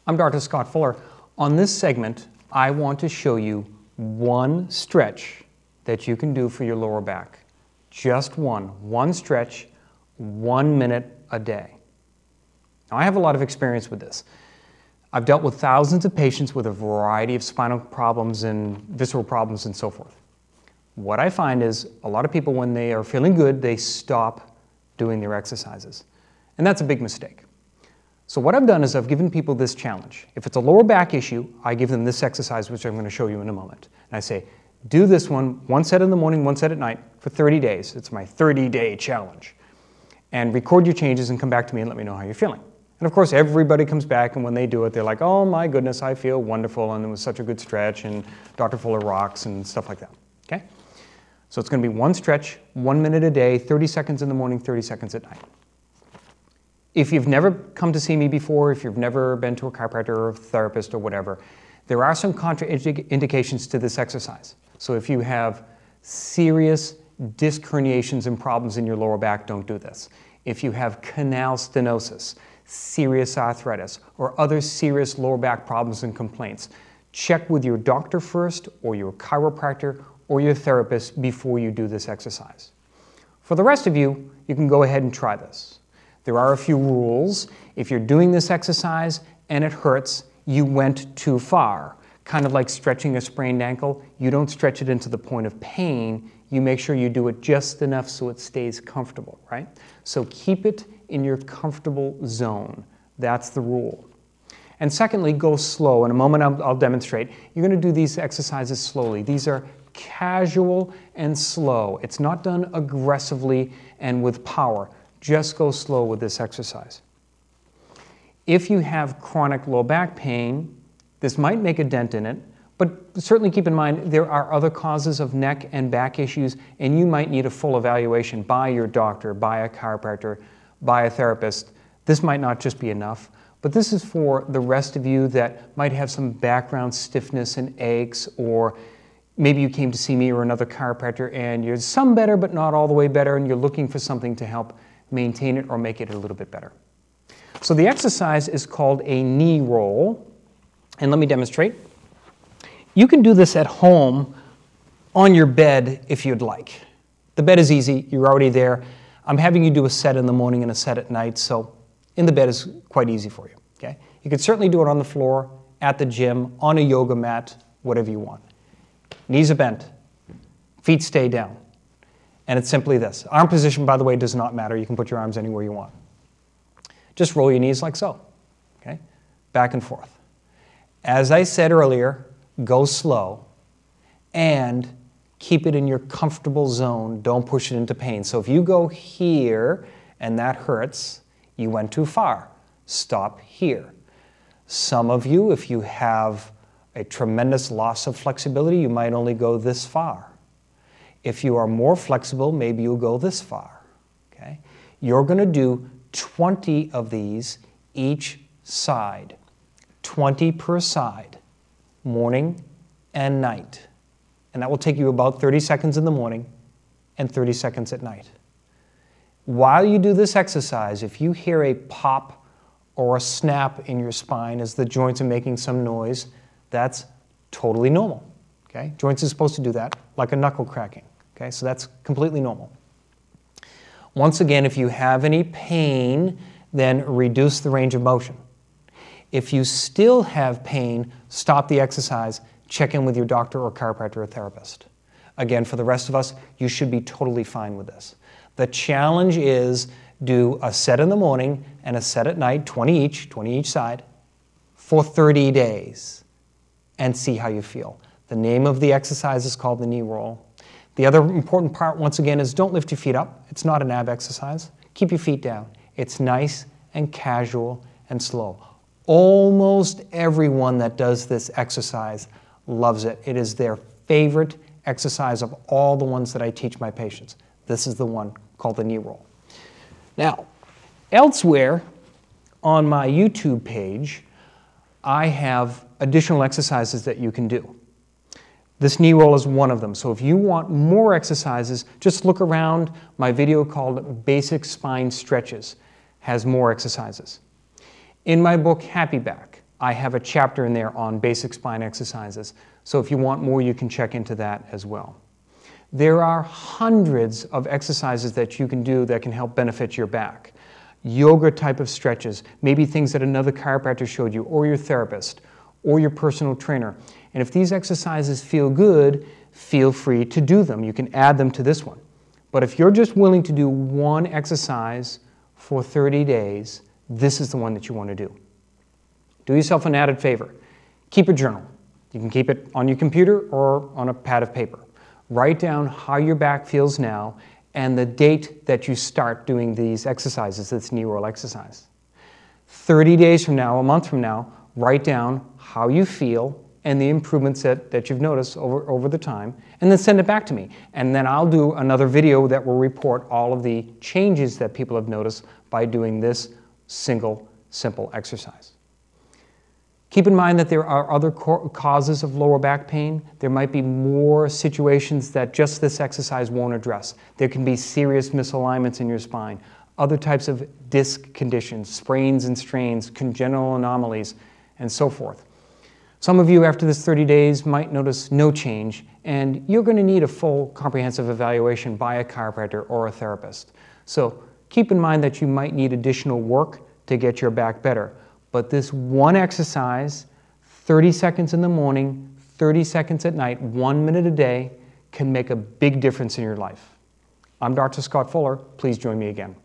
I'm Dr. Scott Fuller. On this segment, I want to show you one stretch that you can do for your lower back. Just one stretch, 1 minute a day. Now, I have a lot of experience with this. I've dealt with thousands of patients with a variety of spinal problems and visceral problems and so forth. What I find is a lot of people, when they are feeling good, they stop doing their exercises. And that's a big mistake. So what I've done is I've given people this challenge. If it's a lower back issue, I give them this exercise, which I'm going to show you in a moment. And I say, do this one set in the morning, one set at night, for 30 days. It's my 30-day challenge. And record your changes and come back to me and let me know how you're feeling. And of course, everybody comes back, and when they do it, they're like, oh my goodness, I feel wonderful, and it was such a good stretch, and Dr. Fuller rocks, and stuff like that. Okay? So it's going to be one stretch, 1 minute a day, 30 seconds in the morning, 30 seconds at night. If you've never come to see me before, if you've never been to a chiropractor or a therapist or whatever, there are some contraindications to this exercise. So if you have serious disc herniations and problems in your lower back, don't do this. If you have canal stenosis, serious arthritis, or other serious lower back problems and complaints, check with your doctor first, or your chiropractor, or your therapist before you do this exercise. For the rest of you, you can go ahead and try this. There are a few rules. If you're doing this exercise and it hurts, you went too far. Kind of like stretching a sprained ankle, you don't stretch it into the point of pain. You make sure you do it just enough so it stays comfortable, right? So keep it in your comfortable zone. That's the rule. And secondly, go slow. In a moment, I'll demonstrate. You're going to do these exercises slowly. These are casual and slow. It's not done aggressively and with power. Just go slow with this exercise. If you have chronic low back pain, this might make a dent in it, but certainly keep in mind there are other causes of neck and back issues, and you might need a full evaluation by your doctor, by a chiropractor, by a therapist. This might not just be enough, but this is for the rest of you that might have some background stiffness and aches, or maybe you came to see me or another chiropractor and you're some better but not all the way better, and you're looking for something to help maintain it or make it a little bit better. So the exercise is called a knee roll, and let me demonstrate. You can do this at home on your bed if you'd like. The bed is easy, you're already there. I'm having you do a set in the morning and a set at night, so in the bed is quite easy for you. Okay? You can certainly do it on the floor, at the gym, on a yoga mat, whatever you want. Knees are bent, feet stay down. And it's simply this. Arm position, by the way, does not matter. You can put your arms anywhere you want. Just roll your knees like so, okay? Back and forth. As I said earlier, go slow and keep it in your comfortable zone. Don't push it into pain. So if you go here and that hurts, you went too far. Stop here. Some of you, if you have a tremendous loss of flexibility, you might only go this far. If you are more flexible, maybe you'll go this far. Okay? You're going to do 20 of these each side. 20 per side, morning and night. And that will take you about 30 seconds in the morning and 30 seconds at night. While you do this exercise, if you hear a pop or a snap in your spine as the joints are making some noise, that's totally normal. Okay? Joints are supposed to do that, like a knuckle cracking. Okay? So that's completely normal. Once again, if you have any pain, then reduce the range of motion. If you still have pain, stop the exercise, check in with your doctor or chiropractor or therapist. Again, for the rest of us, you should be totally fine with this. The challenge is do a set in the morning and a set at night, 20 each side, for 30 days, and see how you feel. The name of the exercise is called the knee roll. The other important part, once again, is don't lift your feet up. It's not an ab exercise. Keep your feet down. It's nice and casual and slow. Almost everyone that does this exercise loves it. It is their favorite exercise of all the ones that I teach my patients. This is the one called the knee roll. Now, elsewhere on my YouTube page, I have additional exercises that you can do. This knee roll is one of them. So if you want more exercises, just look around. My video called Basic Spine Stretches has more exercises. In my book, Happy Back, I have a chapter in there on basic spine exercises. So if you want more, you can check into that as well. There are hundreds of exercises that you can do that can help benefit your back. Yoga type of stretches, maybe things that another chiropractor showed you, or your therapist, or your personal trainer. And if these exercises feel good, feel free to do them. You can add them to this one. But if you're just willing to do one exercise for 30 days, this is the one that you want to do. Do yourself an added favor. Keep a journal. You can keep it on your computer or on a pad of paper. Write down how your back feels now and the date that you start doing these exercises, this knee roll exercise. 30 days from now, a month from now, write down how you feel and the improvements that you've noticed over the time, and then send it back to me. And then I'll do another video that will report all of the changes that people have noticed by doing this single, simple exercise. Keep in mind that there are other causes of lower back pain. There might be more situations that just this exercise won't address. There can be serious misalignments in your spine, other types of disc conditions, sprains and strains, congenital anomalies, and so forth. Some of you after this 30 days might notice no change, and you're going to need a full comprehensive evaluation by a chiropractor or a therapist. So keep in mind that you might need additional work to get your back better. But this one exercise, 30 seconds in the morning, 30 seconds at night, 1 minute a day, can make a big difference in your life. I'm Dr. Scott Fuller. Please join me again.